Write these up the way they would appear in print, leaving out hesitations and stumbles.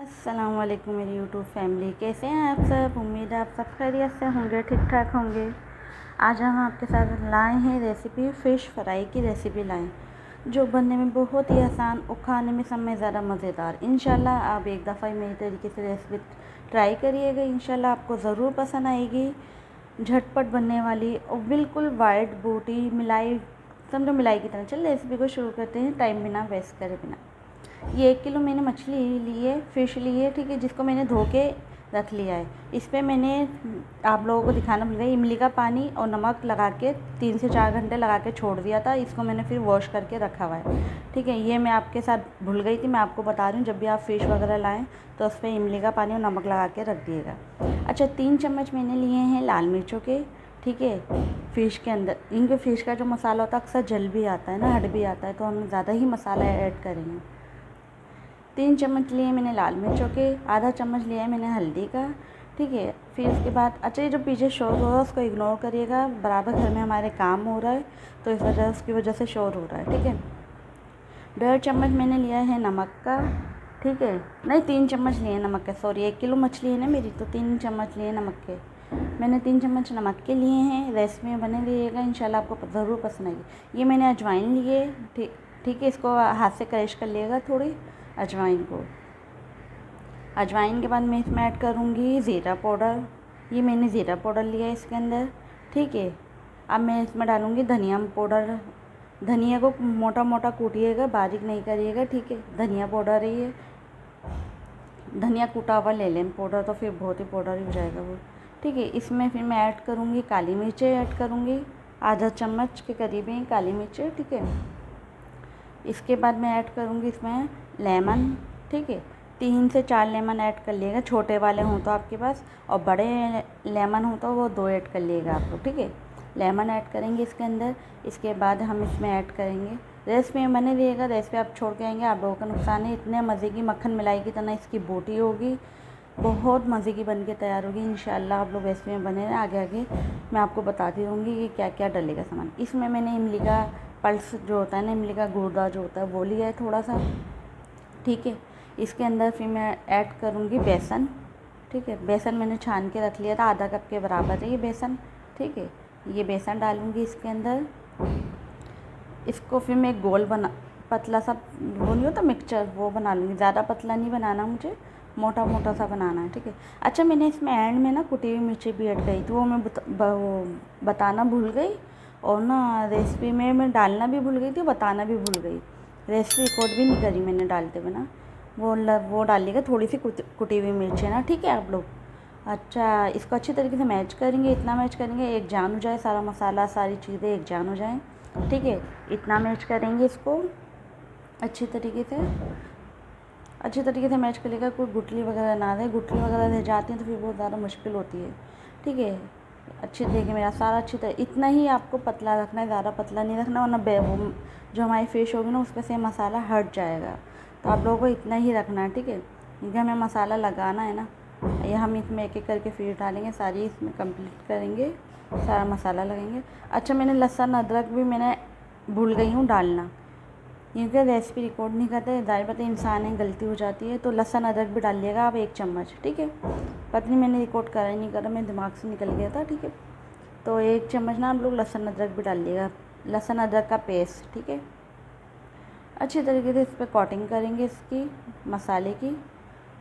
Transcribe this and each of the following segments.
अस्सलाम वालेकुम मेरी यूट्यूब फैमिली, कैसे हैं आप सब। उम्मीद है आप सब खैरियत से होंगे, ठीक ठाक होंगे। आज हम आपके साथ लाए हैं रेसिपी फ़िश फ्राई की रेसिपी लाएं, जो बनने में बहुत ही आसान और खाने में समय ज़्यादा मज़ेदार। इंशाल्लाह आप एक दफ़ा मेरी तरीके से रेसिपी ट्राई करिएगा, इंशाल्लाह आपको ज़रूर पसंद आएगी। झटपट बनने वाली और बिल्कुल वाइट बोटी मिलाई, समझो मिलाई की तरह। चलिए रेसिपी को शुरू करते हैं, टाइम बिना वेस्ट करे बिना। ये 1 किलो मैंने मछली ली है, फ़िश ली है, ठीक है, जिसको मैंने धो के रख लिया है। इस पर मैंने आप लोगों को दिखाना भूल गया, इमली का पानी और नमक लगा के 3 से 4 घंटे लगा के छोड़ दिया था। इसको मैंने फिर वॉश करके रखा हुआ है, ठीक है। ये मैं आपके साथ भूल गई थी, मैं आपको बता रही हूँ, जब भी आप फ़िश वगैरह लाएँ तो उस पर इमली का पानी और नमक लगा के रख दिएगा। अच्छा, 3 चम्मच मैंने लिए हैं लाल मिर्चों के, ठीक है। फ़िश के अंदर इनके फ़िश का जो मसाला होता है अक्सर जल भी आता है ना, हट भी आता है, तो हम ज़्यादा ही मसाला ऐड करेंगे। 3 चम्मच लिए मैंने लाल मिर्चों के, आधा चम्मच लिया है मैंने हल्दी का, ठीक है। फिर उसके बाद अच्छा, ये जो पीछे शोर हो रहा है उसको इग्नोर करिएगा, बराबर घर में हमारे काम हो रहा है तो इस वजह उसकी वजह से शोर हो रहा है, ठीक है। 1.5 चम्मच मैंने लिया है नमक का, ठीक है। नहीं, 3 चम्मच लिए नमक के, सॉरी 1 किलो मछली है ना मेरी, तो 3 चम्मच लिए नमक के। मैंने 3 चम्मच नमक के लिए हैं। रेसिपी में बने रहिएगा, इंशाल्लाह आपको ज़रूर पसंद आएगी। ये मैंने अजवाइन लिए, ठीक है। इसको हाथ से क्रश कर लिएगा थोड़ी अजवाइन को। अजवाइन के बाद मैं इसमें ऐड करूँगी ज़ीरा पाउडर। ये मैंने ज़ीरा पाउडर लिया है इसके अंदर, ठीक है। अब मैं इसमें डालूँगी धनिया पाउडर। धनिया को मोटा मोटा कूटिएगा, बारीक नहीं करिएगा, ठीक है। धनिया पाउडर है ये, धनिया कूटा हुआ ले लें पाउडर, तो फिर बहुत ही पाउडर ही हो जाएगा वो, ठीक है। इसमें फिर मैं ऐड करूँगी काली मिर्चें, ऐड करूँगी आधा चम्मच के करीब ही काली मिर्चें, ठीक है। इसके बाद मैं ऐड करूँगी इसमें लेमन, ठीक है। 3 से 4 लेमन ऐड कर लिएगा, छोटे वाले हों तो आपके पास, और बड़े लेमन हो तो वो 2 ऐड कर लिएगा आप लोग, ठीक है। लेमन ऐड करेंगे इसके अंदर। इसके बाद हम इसमें ऐड करेंगे, रेसिपी में बने रहिएगा, रेसिपी आप छोड़ के आएंगे आप लोगों का नुकसान है। इतने मज़े की मक्खन मलाई की तरह इसकी बोटी होगी, बहुत मज़े की बन के तैयार होगी इंशाल्लाह। आप लोग रेसिपी में बने रहें, आगे आगे मैं आपको बताती रहूँगी कि क्या क्या डलेगा सामान। इसमें मैंने इमली का पल्स जो होता है ना, इमली का गुर्दा जो होता है वो लिया है थोड़ा सा, ठीक है। इसके अंदर फिर मैं ऐड करूँगी बेसन, ठीक है। बेसन मैंने छान के रख लिया था, आधा कप के बराबर है ये बेसन, ठीक है। ये बेसन डालूँगी इसके अंदर। इसको फिर मैं गोल बना, पतला सा वो नहीं होता मिक्सचर, वो बना लूँगी। ज़्यादा पतला नहीं बनाना मुझे, मोटा मोटा सा बनाना है, ठीक है। अच्छा, मैंने इसमें एंड में ना कुटी हुई मिर्ची भी ऐड करी थी, वो मैं बताना भूल गई, और ना रेसिपी में मैं डालना भी भूल गई थी, बताना भी भूल गई। रेसिपी रिकॉर्ड भी नहीं करी मैंने डालते हुए ना, वो डालिएगा थोड़ी सी कुटी हुई मिर्ची ना, ठीक है आप लोग। अच्छा, इसको अच्छी तरीके से मैच करेंगे, इतना मैच करेंगे एक जान हो जाए, सारा मसाला सारी चीज़ें एक जान हो जाए, ठीक है। इतना मैच करेंगे इसको अच्छी तरीके से मैच करेगा, कोई गुठली वगैरह ना रहे। गुठली वगैरह रह जाती हैं तो फिर बहुत ज़्यादा मुश्किल होती है, ठीक है। अच्छे तरीके मेरा सारा अच्छी तरह, इतना ही आपको पतला रखना है, ज़्यादा पतला नहीं रखना, वरना वो जो हमारी फ़िश होगी ना उस पर से मसाला हट जाएगा, तो आप लोगों को इतना ही रखना है, ठीक है। क्योंकि हमें मसाला लगाना है ना, ये हम इसमें एक एक करके फिर डालेंगे, सारी इसमें कंप्लीट करेंगे, सारा मसाला लगाएंगे। अच्छा, मैंने लहसुन अदरक भी मैंने भूल गई हूँ डालना, क्योंकि रेसिपी रिकॉर्ड नहीं करते, दाल पता इंसान है, गलती हो जाती है, तो लहसुन अदरक भी डालिएगा आप 1 चम्मच, ठीक है। पता नहीं मैंने रिकॉर्ड करा ही नहीं करा, मेरे दिमाग से निकल गया था, ठीक है। तो 1 चम्मच ना आप लोग लहसुन अदरक भी डालिएगा, लहसुन अदरक का पेस्ट, ठीक है। अच्छी तरीके से इस पर कोटिंग करेंगे, इसकी मसाले की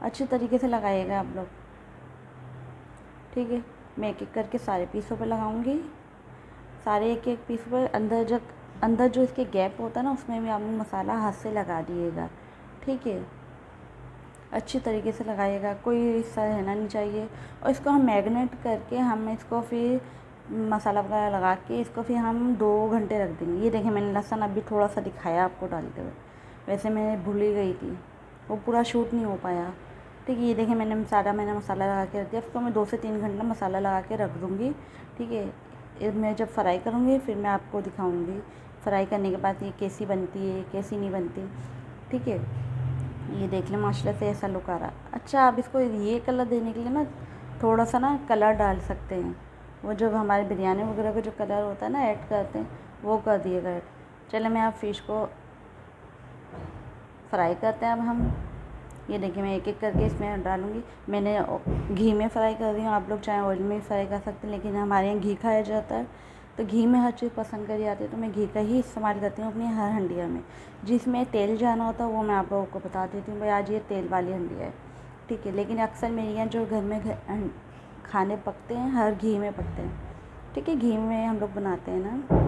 अच्छी तरीके से लगाइएगा आप लोग, ठीक है। मैं एक एक करके सारे पीसों पर लगाऊंगी, सारे एक एक पीस पर। अंदर जो इसके गैप होता है ना, उसमें भी आप मसाला हाथ से लगा दिएगा, ठीक है। अच्छी तरीके से लगाइएगा, कोई हिस्सा रहना नहीं चाहिए। और इसको हम मैरिनेट करके हम इसको फिर मसाला वगैरह लगा के इसको फिर हम 2 घंटे रख देंगे। ये देखिए मैंने लहसुन अभी थोड़ा सा दिखाया आपको डालते हुए, वैसे मैं भूल ही गई थी, वो पूरा शूट नहीं हो पाया, ठीक है। ये देखिए मैंने मसाला लगा के रख दिया, इसको मैं 2 से 3 घंटा मसाला लगा के रख दूँगी, ठीक है। मैं जब फ्राई करूँगी फिर मैं आपको दिखाऊँगी फ्राई करने के बाद ये कैसी बनती है, कैसी नहीं बनती, ठीक है। ये देख लें माशाल्लाह से ऐसा लुक आ रहा। अच्छा, आप इसको ये कलर देने के लिए ना थोड़ा सा ना कलर डाल सकते हैं, वो जो हमारे बिरयानी वगैरह का जो कलर होता है ना ऐड करते हैं, वो कर दिएगा ऐड। चले मैं आप फ़िश को फ्राई करते हैं अब हम। ये देखिए मैं एक एक करके इसमें डालूँगी। मैंने घी में फ्राई कर रही हूँ, आप लोग चाहे ऑयल में भी फ्राई कर सकते हैं, लेकिन हमारे यहाँ घी खाया जाता है तो घी में हर चीज़ पसंद करी जाती है, तो मैं घी का ही इस्तेमाल करती हूँ अपनी हर हंडिया में। जिसमें तेल जाना होता है वो मैं आप लोगों को बता देती हूँ, भाई आज ये तेल वाली हंडिया है, ठीक है। लेकिन अक्सर मेरे यहाँ जो घर में खाने पकते हैं हर घी में पकते हैं, ठीक है, घी में हम लोग बनाते हैं ना।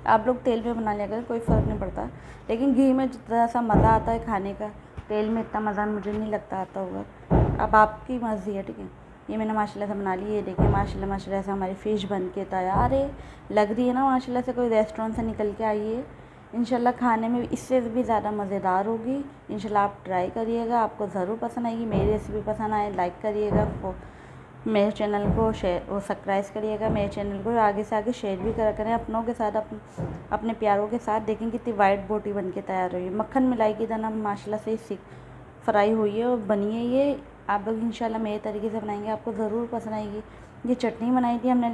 आप लोग तेल में बना लिया करें, कोई फ़र्क नहीं पड़ता, लेकिन घी में जितना सा मज़ा आता है खाने का, तेल में इतना मज़ा मुझे नहीं लगता आता होगा। अब आपकी मर्ज़ी है, ठीक है। ये मैंने माशाल्लाह से बना ली। ये देखिए माशाल्लाह माशाल्लाह से हमारी फ़िश बन के तैयार है। लग रही है ना माशाल्लाह से कोई रेस्टोरेंट से निकल के आई है। इंशाल्लाह खाने में इससे भी ज़्यादा मज़ेदार होगी। इंशाल्लाह आप ट्राई करिएगा, आपको ज़रूर पसंद आएगी। मेरी रेसिपी पसंद आए लाइक करिएगा, मेरे चैनल को शेयर और सब्सक्राइब करिएगा। मेरे चैनल को आगे से आगे शेयर भी करा करें अपनों के साथ, अपने प्यारों के साथ। देखें कितनी वाइट बोटी बन के तैयार हुई है, मक्खन मिलाई की दाना माशाल्लाह से फ्राई हुई है और बनी है। ये आप लोग इंशाल्लाह मेरे तरीके से बनाएंगे, आपको ज़रूर पसंद आएगी। ये चटनी बनाई थी हमने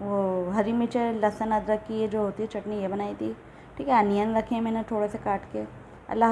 वो हरी मिर्च लहसुन अदरक की ये जो होती है चटनी, ये बनाई थी, ठीक है। अनियन रखे हैं मैंने थोड़े से काट के। अल्लाह।